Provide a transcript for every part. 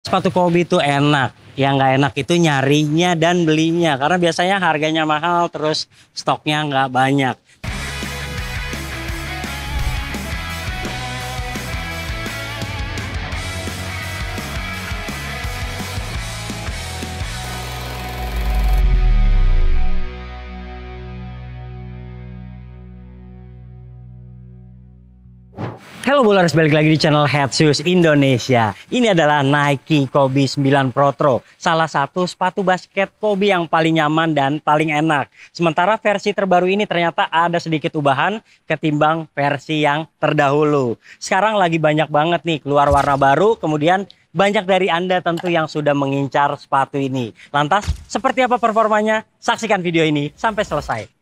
sepatu Kobe itu enak. Yang nggak enak itu nyarinya dan belinya. Karena biasanya harganya mahal, terus stoknya nggak banyak. Halo Bowlers, balik lagi di channel Head Shoes Indonesia. Ini adalah Nike Kobe 9 Pro, salah satu sepatu basket Kobe yang paling nyaman dan paling enak. Sementara versi terbaru ini ternyata ada sedikit ubahan ketimbang versi yang terdahulu. Sekarang lagi banyak banget nih keluar warna baru, kemudian banyak dari Anda tentu yang sudah mengincar sepatu ini. Lantas, seperti apa performanya? Saksikan video ini sampai selesai.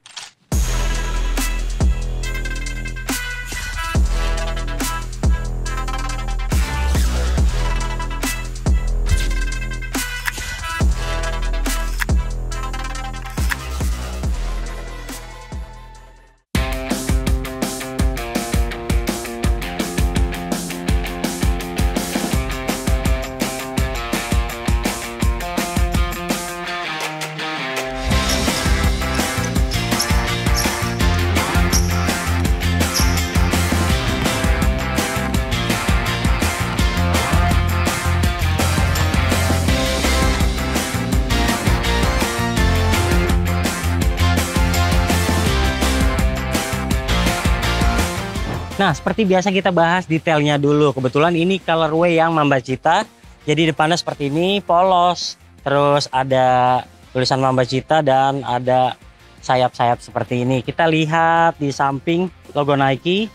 Nah, seperti biasa kita bahas detailnya dulu. Kebetulan ini colorway yang Mamba Cheetah. Jadi depannya seperti ini, polos. Terus ada tulisan Mamba Cheetah dan ada sayap-sayap seperti ini. Kita lihat di samping logo Nike.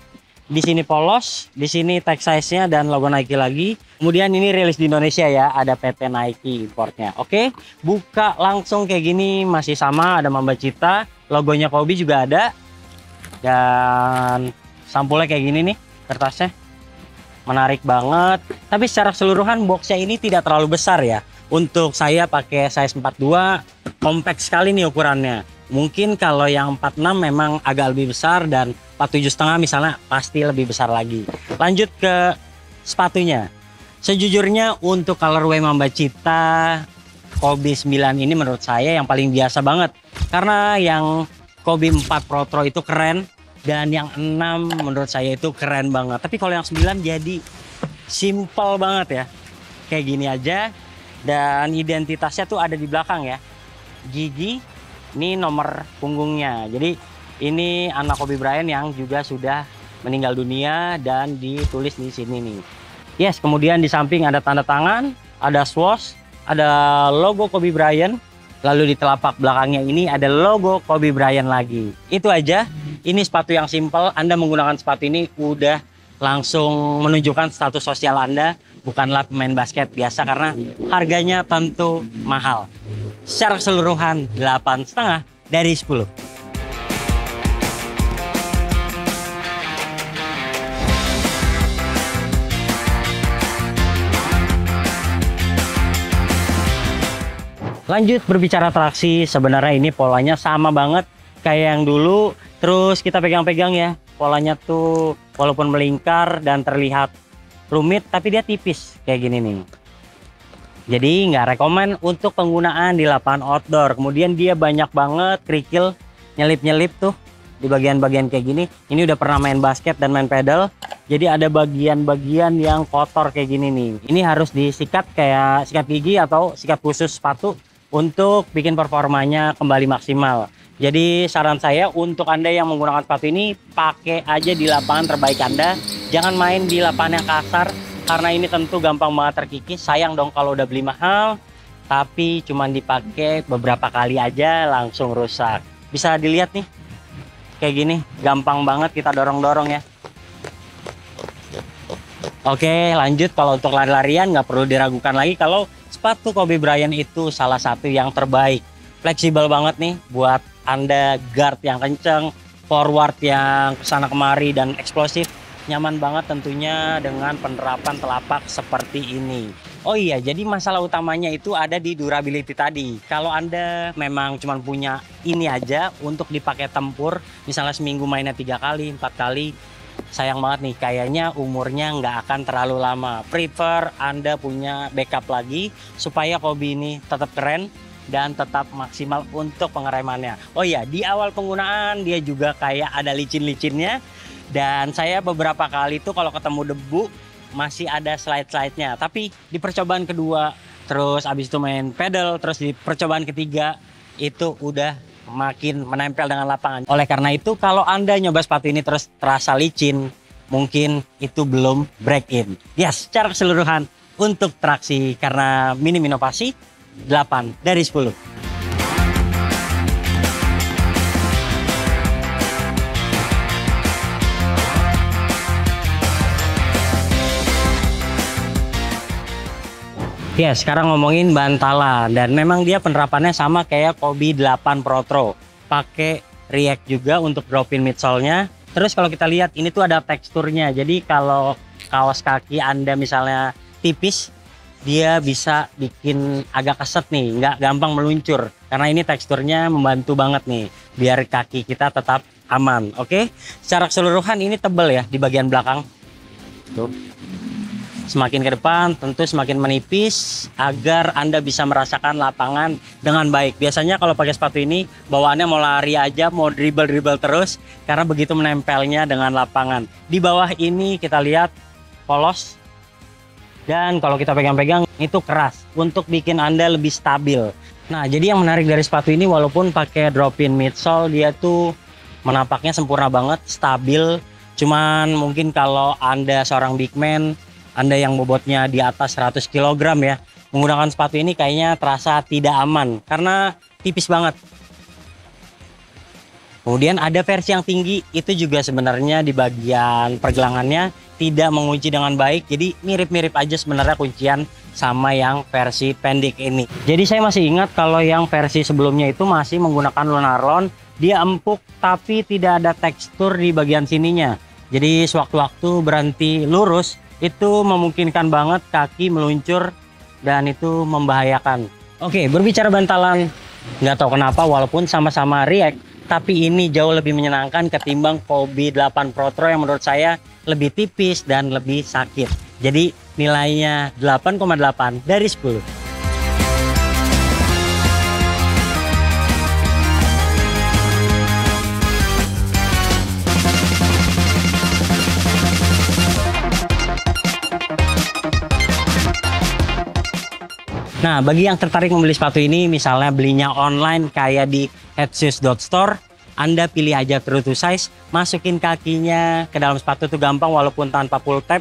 Di sini polos, di sini tag size-nya dan logo Nike lagi. Kemudian ini rilis di Indonesia ya, ada PT Nike importnya. Oke, buka langsung kayak gini, masih sama, ada Mamba Cheetah. Logonya Kobe juga ada. Dan sampulnya kayak gini nih, kertasnya menarik banget. Tapi secara keseluruhan boxnya ini tidak terlalu besar ya. Untuk saya pakai size 42, compact sekali nih ukurannya. Mungkin kalau yang 46 memang agak lebih besar, dan 47,5 misalnya pasti lebih besar lagi. Lanjut ke sepatunya. Sejujurnya untuk colorway Mamba Cheetah Kobe 9 ini menurut saya yang paling biasa banget. Karena yang Kobe 4 Pro itu keren. Dan yang 6 menurut saya itu keren banget. Tapi kalau yang 9 jadi simple banget ya. Kayak gini aja. Dan identitasnya tuh ada di belakang ya. Gigi, ini nomor punggungnya. Jadi ini anak Kobe Bryant yang juga sudah meninggal dunia dan ditulis di sini nih. Yes, kemudian di samping ada tanda tangan, ada swoosh, ada logo Kobe Bryant. Lalu di telapak belakangnya ini ada logo Kobe Bryant lagi. Itu aja. Ini sepatu yang simple. Anda menggunakan sepatu ini udah langsung menunjukkan status sosial Anda bukanlah pemain basket biasa, karena harganya tentu mahal. Secara keseluruhan 8,5 dari 10. Lanjut berbicara traksi, sebenarnya ini polanya sama banget kayak yang dulu. Terus kita pegang-pegang ya, polanya tuh walaupun melingkar dan terlihat rumit, tapi dia tipis kayak gini nih. Jadi nggak rekomen untuk penggunaan di lapangan outdoor. Kemudian dia banyak banget kerikil, nyelip-nyelip tuh di bagian-bagian kayak gini. Ini udah pernah main basket dan main pedal, jadi ada bagian-bagian yang kotor kayak gini nih. Ini harus disikat kayak sikat gigi atau sikat khusus sepatu untuk bikin performanya kembali maksimal. Jadi saran saya untuk Anda yang menggunakan sepatu ini, pakai aja di lapangan terbaik Anda. Jangan main di lapangan yang kasar, karena ini tentu gampang banget terkikis. Sayang dong kalau udah beli mahal, tapi cuman dipakai beberapa kali aja langsung rusak. Bisa dilihat nih, kayak gini, gampang banget kita dorong-dorong ya. Oke, lanjut. Kalau untuk lari-larian nggak perlu diragukan lagi kalau sepatu Kobe Bryant itu salah satu yang terbaik. Fleksibel banget nih buat Anda guard yang kenceng, forward yang kesana kemari dan eksplosif. Nyaman banget tentunya dengan penerapan telapak seperti ini. Oh iya, jadi masalah utamanya itu ada di durability tadi. Kalau Anda memang cuma punya ini aja untuk dipakai tempur, misalnya seminggu mainnya 3 kali, 4 kali, sayang banget nih, kayaknya umurnya nggak akan terlalu lama. Prefer Anda punya backup lagi supaya Kobe ini tetap keren dan tetap maksimal untuk pengeremannya. Oh iya, di awal penggunaan dia juga kayak ada licin-licinnya, dan saya beberapa kali tuh kalau ketemu debu masih ada slide-slide-nya. Tapi di percobaan kedua, terus abis itu main pedal, terus di percobaan ketiga itu udah makin menempel dengan lapangan. Oleh karena itu kalau Anda nyoba sepatu ini terus terasa licin, mungkin itu belum break in. Yes, secara keseluruhan untuk traksi karena minim inovasi 8 dari 10. Ya, sekarang ngomongin bantalan, dan memang dia penerapannya sama kayak Kobe 8 Protro. Pakai React juga untuk drop-in midsole-nya. Terus kalau kita lihat ini tuh ada teksturnya. Jadi kalau kaos kaki Anda misalnya tipis, dia bisa bikin agak keset nih, nggak gampang meluncur. Karena ini teksturnya membantu banget nih, biar kaki kita tetap aman. Oke, secara keseluruhan ini tebal ya di bagian belakang. Tuh. Semakin ke depan tentu semakin menipis agar Anda bisa merasakan lapangan dengan baik. Biasanya kalau pakai sepatu ini bawaannya mau lari aja, mau dribble terus karena begitu menempelnya dengan lapangan. Di bawah ini kita lihat polos, dan kalau kita pegang-pegang itu keras untuk bikin Anda lebih stabil. Nah, jadi yang menarik dari sepatu ini walaupun pakai drop-in midsole, dia tuh menapaknya sempurna banget, stabil. Cuman mungkin kalau Anda seorang big man, Anda yang bobotnya di atas 100 kg ya, menggunakan sepatu ini kayaknya terasa tidak aman karena tipis banget. Kemudian ada versi yang tinggi, itu juga sebenarnya di bagian pergelangannya tidak mengunci dengan baik. Jadi mirip-mirip aja sebenarnya kuncian sama yang versi pendek ini. Jadi saya masih ingat kalau yang versi sebelumnya itu masih menggunakan Lunarlon. Dia empuk tapi tidak ada tekstur di bagian sininya. Jadi sewaktu-waktu berhenti lurus itu memungkinkan banget kaki meluncur dan itu membahayakan. Oke, berbicara bantalan, nggak tahu kenapa walaupun sama-sama React, tapi ini jauh lebih menyenangkan ketimbang Kobe 8 Protro yang menurut saya lebih tipis dan lebih sakit. Jadi nilainya 8,8 dari 10. Nah, bagi yang tertarik membeli sepatu ini, misalnya belinya online kayak di headshoes.store, Anda pilih aja true to size, masukin kakinya ke dalam sepatu tuh gampang walaupun tanpa pull tab.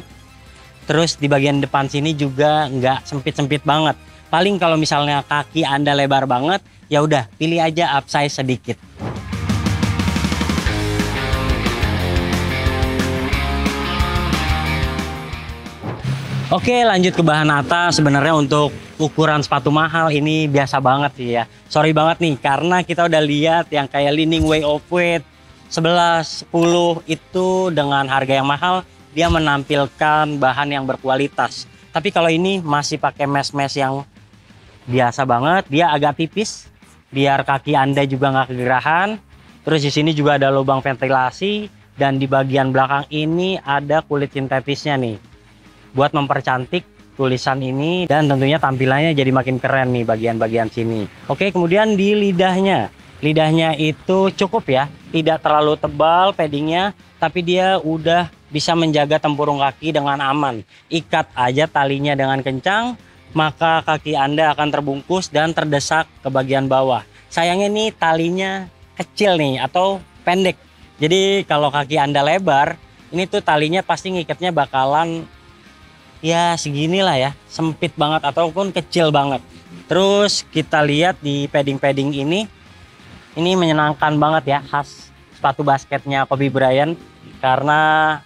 Terus di bagian depan sini juga nggak sempit-sempit banget. Paling kalau misalnya kaki Anda lebar banget, ya udah pilih aja upsize sedikit. Oke, lanjut ke bahan atas. Sebenarnya untuk ukuran sepatu mahal ini biasa banget sih ya. Sorry banget nih karena kita udah lihat yang kayak Li-Ning Way of Weight 11, 10 itu dengan harga yang mahal, dia menampilkan bahan yang berkualitas. Tapi kalau ini masih pakai mesh-mesh yang biasa banget, dia agak tipis biar kaki Anda juga nggak kegerahan. Terus di sini juga ada lubang ventilasi, dan di bagian belakang ini ada kulit sintetisnya nih buat mempercantik tulisan ini, dan tentunya tampilannya jadi makin keren nih bagian-bagian sini. Oke, kemudian di lidahnya itu cukup ya, tidak terlalu tebal paddingnya, tapi dia udah bisa menjaga tempurung kaki dengan aman. Ikat aja talinya dengan kencang, maka kaki Anda akan terbungkus dan terdesak ke bagian bawah. Sayangnya nih talinya kecil nih atau pendek, jadi kalau kaki Anda lebar, ini tuh talinya pasti ngikatnya bakalan ya seginilah ya, sempit banget ataupun kecil banget. Terus kita lihat di padding-padding ini menyenangkan banget ya, khas sepatu basketnya Kobe Bryant, karena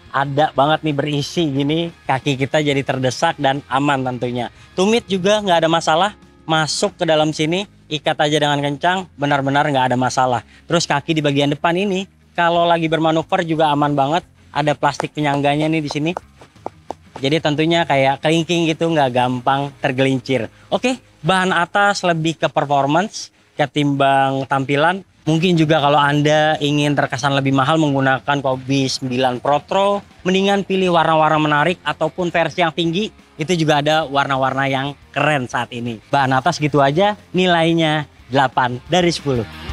ada banget nih berisi gini, kaki kita jadi terdesak dan aman tentunya. Tumit juga nggak ada masalah, masuk ke dalam sini, ikat aja dengan kencang, benar-benar nggak ada masalah. Terus kaki di bagian depan ini kalau lagi bermanuver juga aman banget, ada plastik penyangganya nih di sini. Jadi tentunya kayak kelingking gitu, nggak gampang tergelincir. Oke, bahan atas lebih ke performance ketimbang tampilan. Mungkin juga kalau Anda ingin terkesan lebih mahal menggunakan Kobe 9 Pro, mendingan pilih warna-warna menarik ataupun versi yang tinggi. Itu juga ada warna-warna yang keren saat ini. Bahan atas gitu aja, nilainya 8 dari 10.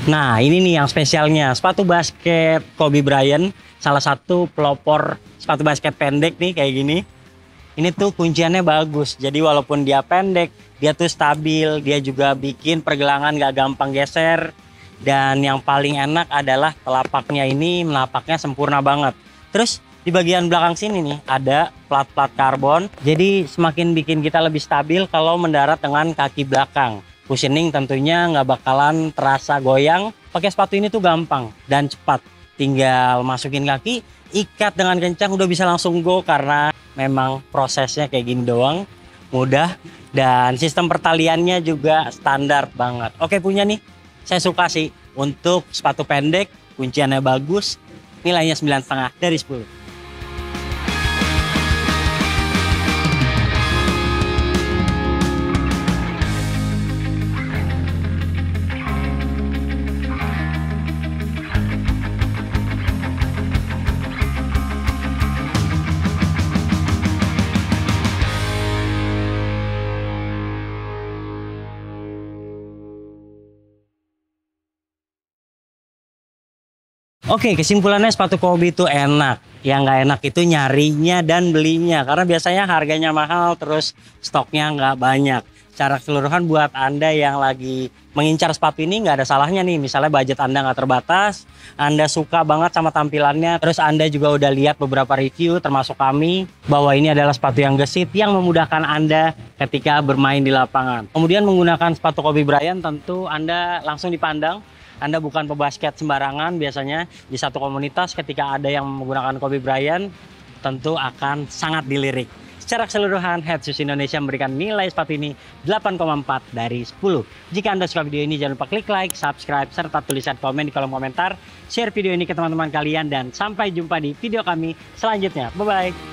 Nah, ini nih yang spesialnya, sepatu basket Kobe Bryant, salah satu pelopor sepatu basket pendek nih kayak gini. Ini tuh kunciannya bagus, jadi walaupun dia pendek, dia tuh stabil, dia juga bikin pergelangan gak gampang geser. Dan yang paling enak adalah telapaknya ini, menapaknya sempurna banget. Terus di bagian belakang sini nih ada plat-plat karbon, jadi semakin bikin kita lebih stabil kalau mendarat dengan kaki belakang. Cushioning tentunya nggak bakalan terasa goyang. Pakai sepatu ini tuh gampang dan cepat. Tinggal masukin kaki, ikat dengan kencang, udah bisa langsung go karena memang prosesnya kayak gini doang. Mudah dan sistem pertaliannya juga standar banget. Oke, punya nih. Saya suka sih untuk sepatu pendek, kunciannya bagus. Nilainya 9,5 dari 10. Oke, kesimpulannya sepatu Kobe itu enak. Yang nggak enak itu nyarinya dan belinya. Karena biasanya harganya mahal, terus stoknya nggak banyak. Secara keseluruhan buat Anda yang lagi mengincar sepatu ini nggak ada salahnya nih. Misalnya budget Anda nggak terbatas, Anda suka banget sama tampilannya, terus Anda juga udah lihat beberapa review termasuk kami, bahwa ini adalah sepatu yang gesit yang memudahkan Anda ketika bermain di lapangan. Kemudian menggunakan sepatu Kobe Bryant tentu Anda langsung dipandang. Anda bukan pebasket sembarangan, biasanya di satu komunitas ketika ada yang menggunakan Kobe Bryant tentu akan sangat dilirik. Secara keseluruhan, Head Shoes Indonesia memberikan nilai sepatu ini 8,4 dari 10. Jika Anda suka video ini, jangan lupa klik like, subscribe, serta tulisan komen di kolom komentar. Share video ini ke teman-teman kalian dan sampai jumpa di video kami selanjutnya. Bye-bye.